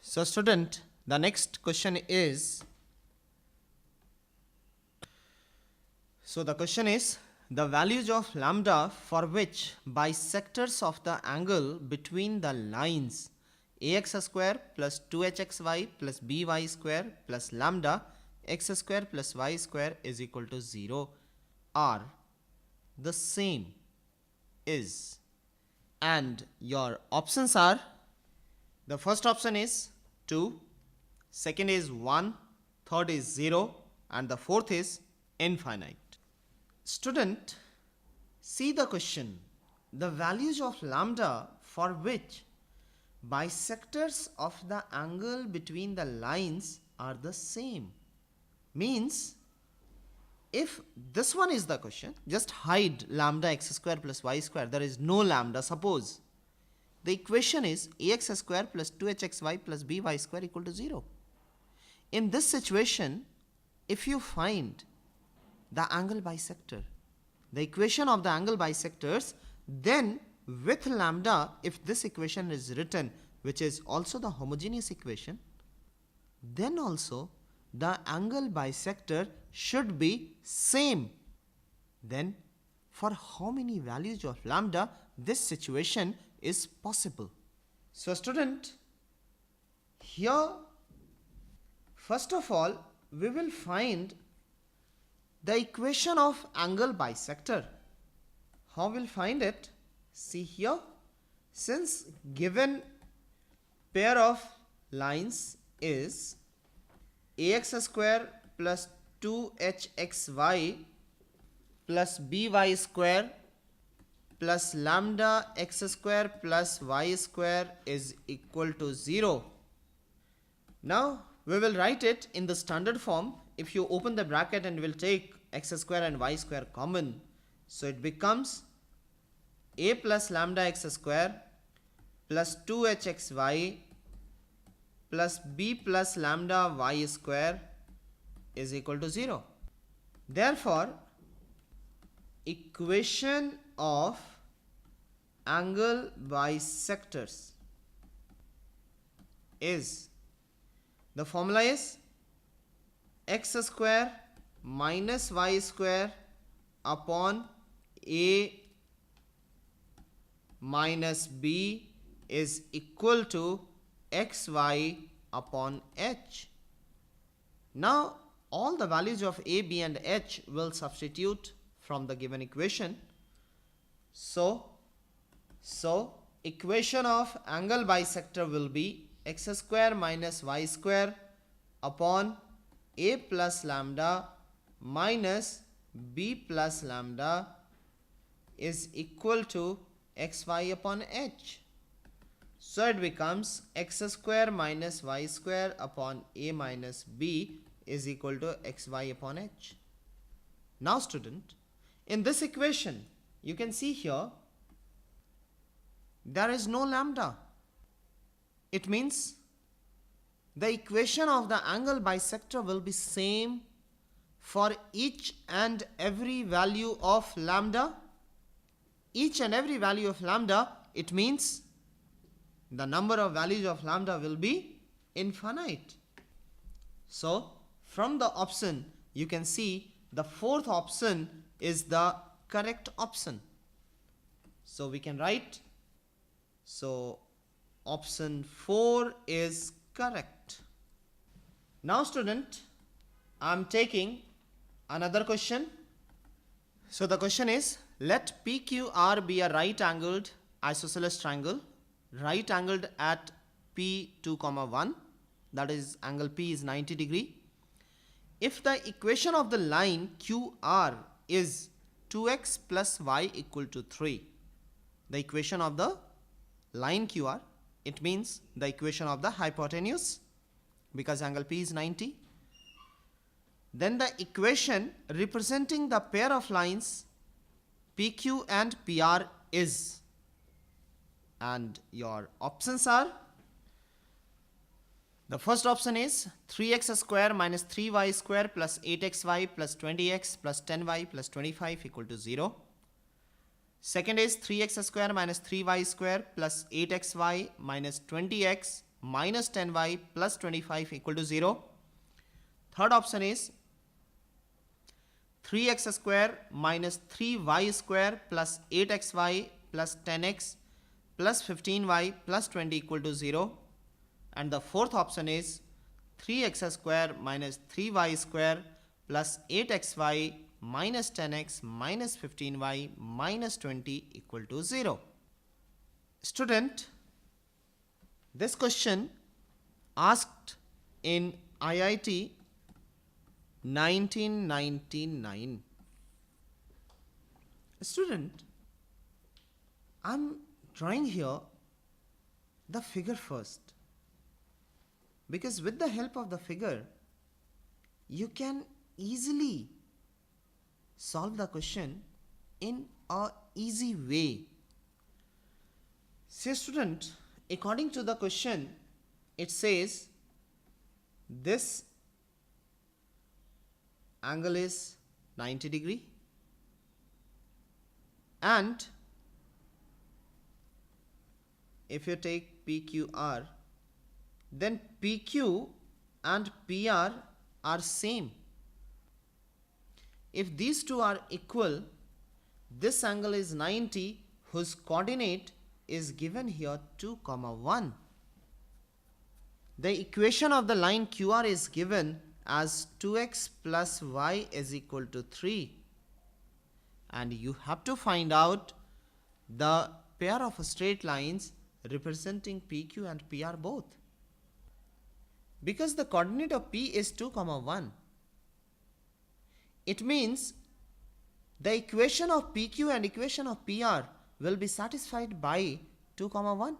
So student, the next question is, the values of lambda for which bisectors of the angle between the lines ax square plus 2hxy plus by square plus lambda x square plus y square is equal to 0 are the same is, and your options are, the first option is 2, second is 1, third is 0, and the fourth is infinite. Student, see the question. The values of lambda for which bisectors of the angle between the lines are the same. Means, if this one is the question, just hide lambda x square plus y square. There is no lambda. Suppose the equation is ax square plus 2hxy plus by square equal to 0. In this situation, if you find the angle bisector, the equation of the angle bisectors, then with lambda, if this equation is written, which is also the homogeneous equation, then also the angle bisector should be same. Then for how many values of lambda this situation is possible? So student, here first of all we will find the equation of angle bisector. How we'll find it? See here, since given pair of lines is ax square plus 2hxy plus by square plus lambda x square plus y square is equal to 0. Now we will write it in the standard form. If you open the bracket and will take x square and y square common, so it becomes a plus lambda x square plus 2hxy plus b plus lambda y square is equal to 0. Therefore, equation of angle bisectors is, the formula is x square minus y square upon a minus b is equal to xy upon h. Now all the values of a, b and h will substitute from the given equation. So equation of angle bisector will be x square minus y square upon a plus lambda minus b plus lambda is equal to xy upon h. So it becomes x square minus y square upon a minus b is equal to xy upon h. Now student, in this equation you can see here there is no lambda. It means the equation of the angle bisector will be same for each and every value of lambda. Each and every value of lambda, it means the number of values of lambda will be infinite. So from the option you can see the fourth option is the correct option. So we can write, so option 4 is correct. Now student, I am taking another question. So the question is, let PQR be a right angled isosceles triangle, right angled at P2, 1, that is angle P is 90 degree. If the equation of the line QR is 2x plus y equal to 3, the equation of the line QR, it means the equation of the hypotenuse, because angle P is 90. Then the equation representing the pair of lines PQ and PR is, and your options are, the first option is 3x square minus 3y square plus 8xy plus 20x plus 10y plus 25 equal to 0. Second is 3x square minus 3y square plus 8xy minus 20x minus 10y plus 25 equal to 0. Third option is 3x square minus 3y square plus 8xy plus 10x plus 15y plus 20 equal to 0. And the fourth option is 3x square minus 3y square plus 8xy minus 10x minus 15y minus 20 equal to 0. Student, this question asked in IIT 1999. Student, I'm drawing here the figure first, because with the help of the figure you can easily solve the question in a easy way. See student, according to the question, it says this angle is 90 degree and if you take PQR, then PQ and PR are same. If these two are equal, this angle is 90 whose coordinate is given here 2, 1. The equation of the line QR is given as 2x plus y is equal to 3. And you have to find out the pair of straight lines representing PQ and PR both. Because the coordinate of P is 2, 1. It means the equation of PQ and equation of PR will be satisfied by 2, 1.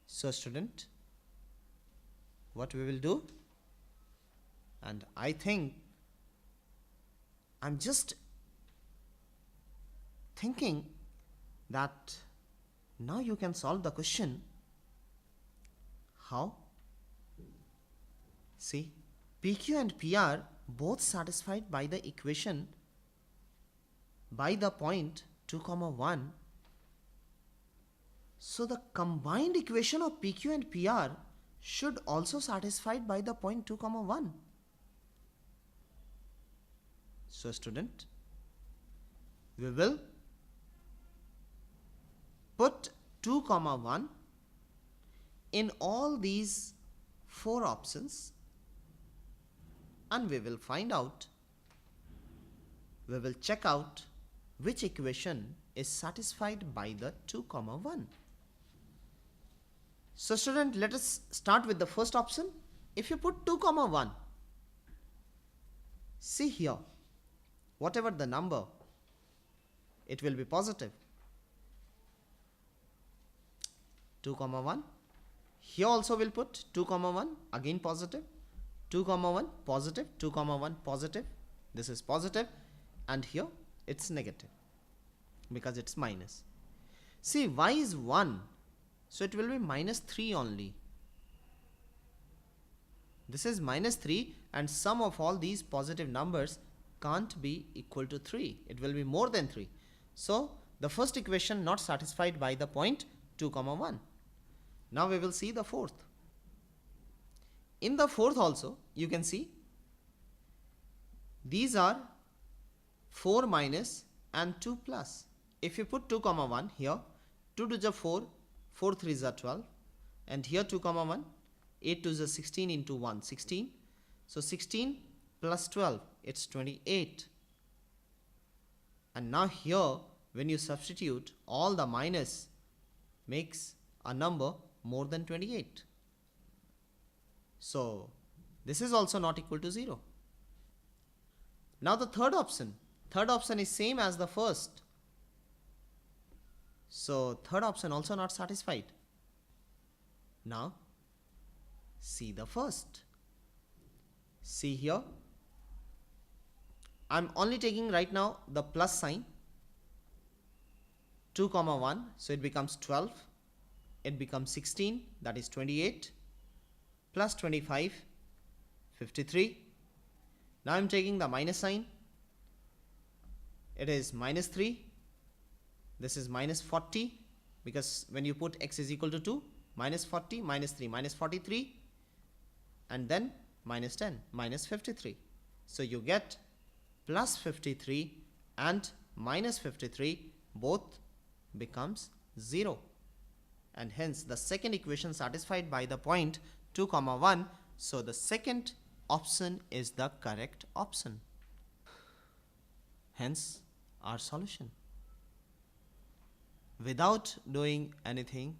So student, what we will do, and I think I'm just thinking that now you can solve the question. How? See, PQ and PR both satisfied by the equation by the point 2, 1. So the combined equation of PQ and PR should also satisfied by the point 2, 1. So student, we will put 2, 1 in all these 4 options and we will find out, we will check out which equation is satisfied by the 2, 1. So student, let us start with the first option. If you put 2, 1, see here, whatever the number, it will be positive. 2, 1. Here also we'll put 2, 1, again positive. 2, 1, positive. 2, 1, positive. This is positive. And here it's negative because it's minus. See, y is 1. So it will be minus 3 only. This is minus 3 and sum of all these positive numbers can't be equal to 3. It will be more than 3. So the first equation not satisfied by the point 2, 1. Now we will see the fourth. In the fourth also you can see these are 4 minus and 2 plus. If you put 2, 1 here, 2 to the 4, 4 3 is 12, and here 2, 1, 8 to the 16 into 1, 16. So 16 plus 12, it's 28. And now here when you substitute, all the minus makes a number more than 28. So this is also not equal to 0. Now the third option is same as the first. So third option also not satisfied. Now see the first. See here, I'm only taking right now the plus sign. 2, 1, so it becomes 12. It becomes 16, that is 28, plus 25, 53. Now I'm taking the minus sign. It is minus 3. This is minus 40 because when you put x is equal to 2, minus 40, minus 3, minus 43, and then minus 10, minus 53. So you get plus 53 and minus 53 both becomes 0. And hence the second equation satisfied by the point 2, 1. So the second option is the correct option. Hence our solution. Without doing anything,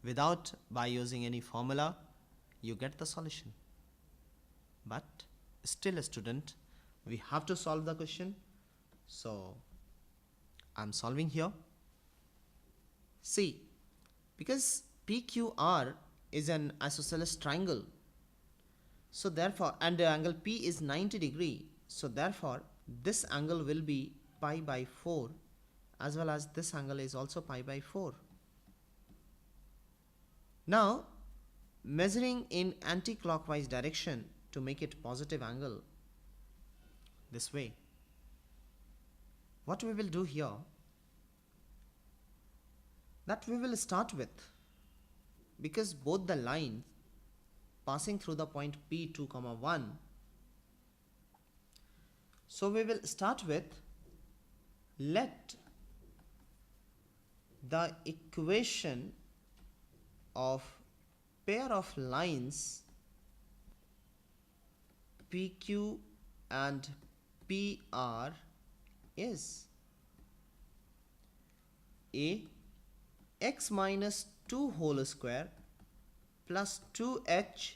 without by using any formula, you get the solution. But still a student, we have to solve the question. So I'm solving here. See, because PQR is an isosceles triangle, so therefore, and the angle P is 90 degree, so therefore this angle will be pi by 4, as well as this angle is also pi by 4. Now measuring in anti-clockwise direction to make it positive angle, this way, what we will do here, that we will start with, because both the lines passing through the point P2, 1, so we will start with, let the equation of pair of lines PQ and PR is a x minus 2 whole square plus 2h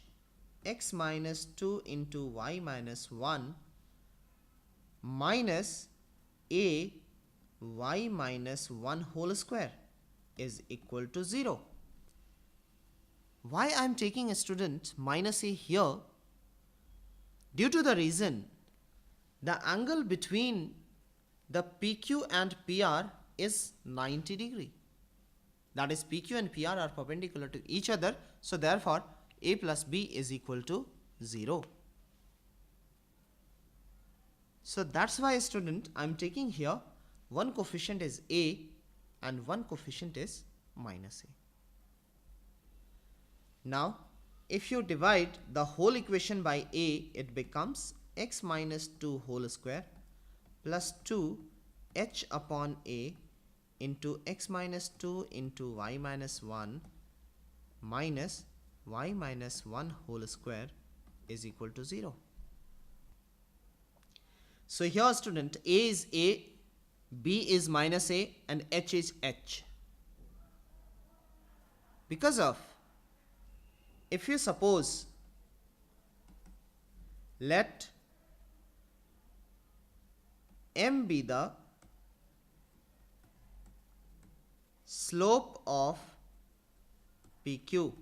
x minus 2 into y minus 1 minus a y minus 1 whole square is equal to 0. Why I am taking a student minus a here? Due to the reason the angle between the PQ and PR is 90 degree. That is, PQ and PR are perpendicular to each other, so therefore a plus b is equal to 0. So that's why, student, I am taking here one coefficient is a and one coefficient is minus a. Now if you divide the whole equation by a, it becomes x minus 2 whole square plus 2 h upon a into x minus 2 into y minus 1 minus y minus 1 whole square is equal to 0. So here, student, a is a, b is minus a, and h is h. Because of, if you suppose, let m be the slope of PQ,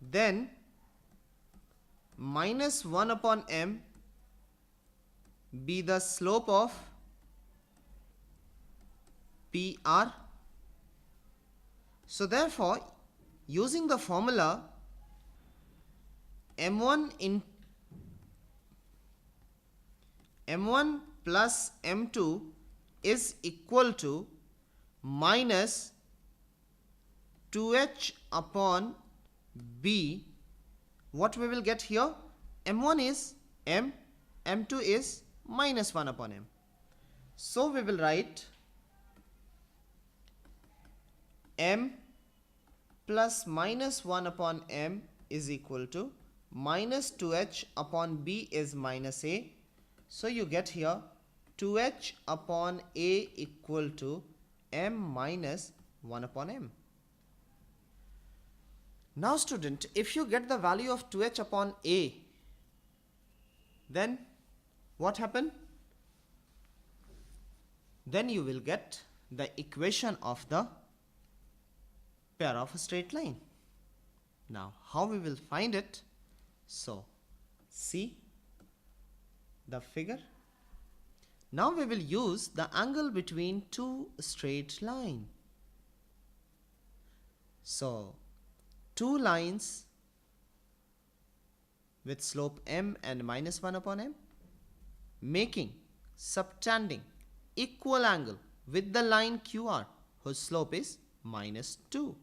then minus 1 upon m be the slope of PR. So therefore, using the formula m1 plus m2 is equal to minus 2h upon b. What we will get here? m1 is m, m2 is minus 1 upon m. So we will write m plus minus 1 upon m is equal to minus 2h upon b is minus a. So you get here 2h upon a equal to m minus 1 upon m. Now, student, if you get the value of 2h upon a, then what happen? Then you will get the equation of the pair of a straight line. Now how we will find it? So see the figure. Now we will use the angle between two straight lines. So two lines with slope m and minus 1 upon m, making subtending equal angle with the line QR whose slope is minus 2.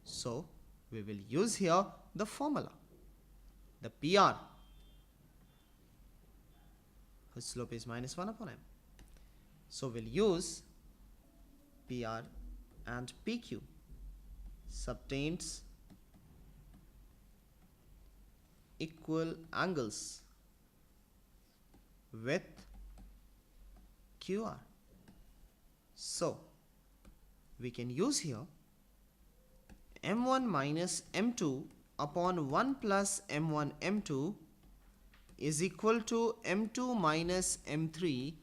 So we will use here the formula, the PR, whose slope is minus 1 upon m. So we'll use PR and PQ subtends equal angles with QR. So we can use here m1 minus m2 upon 1 plus m1 m2 is equal to m2 minus m3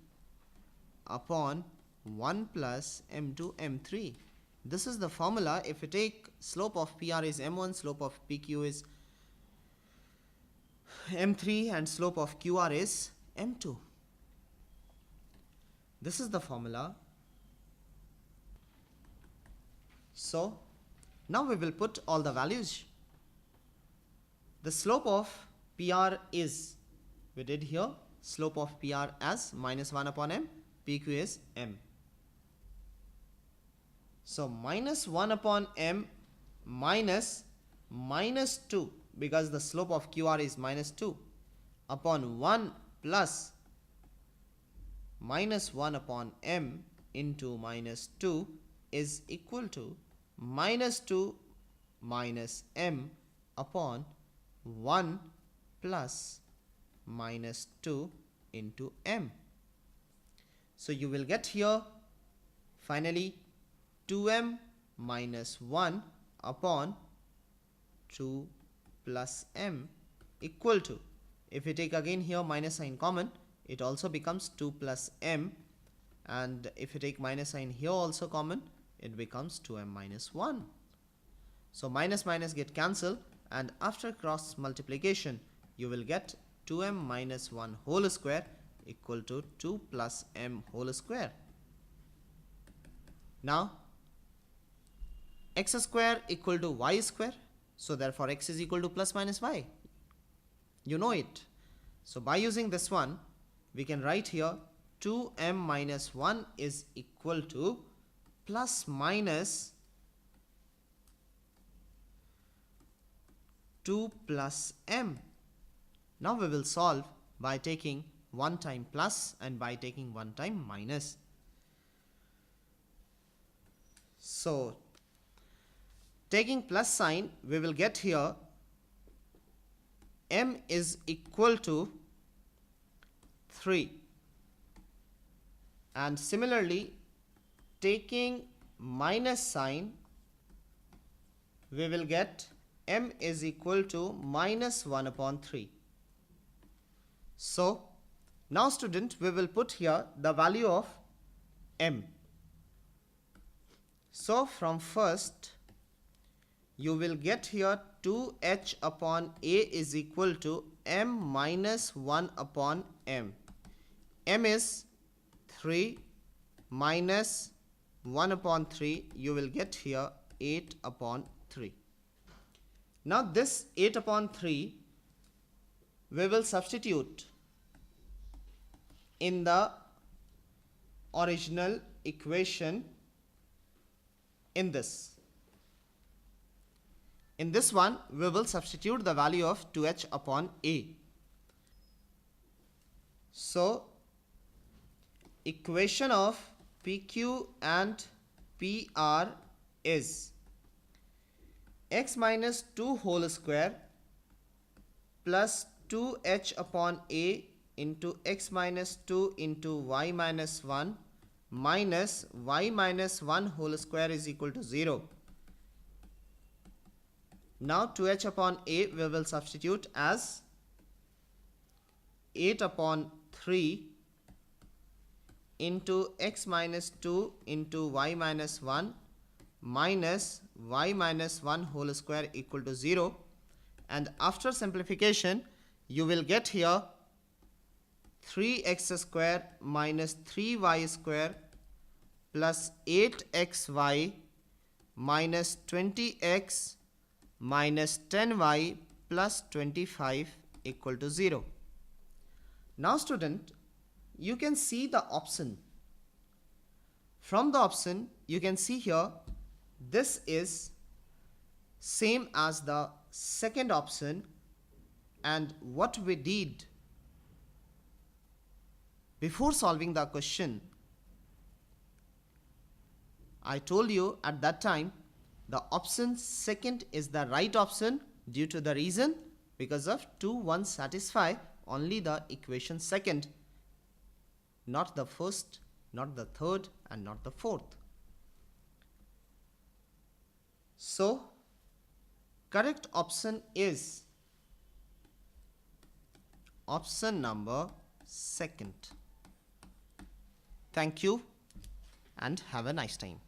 upon 1 plus m2 m3. This is the formula. If you take slope of PR is m1, slope of PQ is m3 and slope of QR is m2. This is the formula. So now we will put all the values. The slope of PR is, we did here, slope of PR as minus 1 upon m, PQ is m. So minus 1 upon m minus 2, because the slope of QR is minus 2, upon 1 plus minus 1 upon m into minus 2 is equal to minus 2 minus m upon 1 plus minus 2 into m. So you will get here finally 2m minus 1 upon 2 plus m equal to, if we take again here minus sign common, it also becomes 2 plus m, and if you take minus sign here also common, it becomes 2m minus 1. So minus minus get cancelled, and after cross multiplication you will get 2m minus 1 whole square equal to 2 plus m whole square. Now x square equal to y square, so therefore x is equal to plus minus y. You know it. So by using this one, we can write here 2m minus 1 is equal to plus minus 2 plus m. Now we will solve by taking one time plus and by taking one time minus. So taking plus sign, we will get here m is equal to 3, and similarly taking minus sign, we will get m is equal to minus 1 upon 3. So now student, we will put here the value of m. So from first you will get here 2h upon a is equal to m minus 1 upon m. M is 3 minus 1 upon 3, you will get here 8 upon 3. Now this 8 upon 3 we will substitute in the original equation in this. In this one, we will substitute the value of 2h upon a. So equation of PQ and PR is x minus 2 whole square plus 2h upon a into x minus 2 into y minus 1 minus y minus 1 whole square is equal to 0. Now 2h upon a we will substitute as 8 upon 3 into x minus 2 into y minus 1 minus y minus 1 whole square equal to 0, and after simplification you will get here 3x square minus 3y square plus 8xy minus 20x minus 10y plus 25 equal to 0. Now student, you can see the option. From the option you can see here this is same as the second option. And what we did before solving the question, I told you at that time the option second is the right option due to the reason because of 2 1 satisfy only the equation second, not the first, not the third, and not the fourth. So correct option is option number second. Thank you and have a nice time.